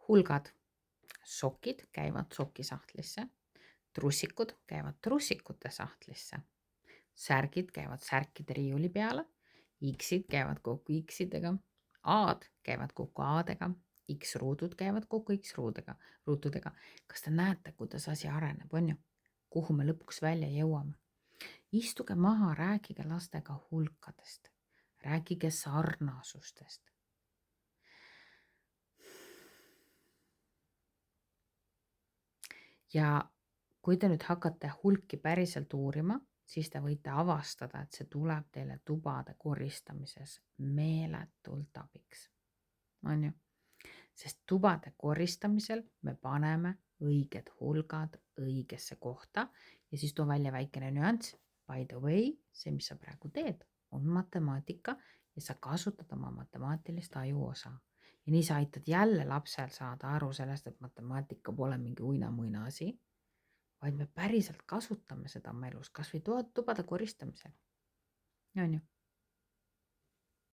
Hulgad. Sokid käivad sokisahtlisse. Trussikud käivad trussikute sahtlisse. Särgid käivad särkide riiuli peale. X-id käivad kokku X-idega. A-d käivad kokku A-dega. X-ruudud käivad kokku X-ruutudega. Kas te näete, kuidas asi areneb, on ju? Kuhu me lõpuks välja jõuame? Istuge maha, rääkige lastega hulkadest. Rääkige sarnasustest. Ja kui te nüüd hakkate hulki päriselt uurima, siis te võite avastada, et see tuleb teile tubade koristamises meeletult abiks. On ju? Sest tubade koristamisel me paneme õiged hulgad õigesse kohta ja siis toon välja väikene nüanss. By the way, see, mis sa praegu teed, on matemaatika ja sa kasutad oma matemaatilist ajuosa. Ja nii sa aitad jälle lapsel saada aru sellest, et matemaatika pole mingi uina-muina asi, vaid me päriselt kasutame seda oma elus, kas või tubade koristamisel. On ju?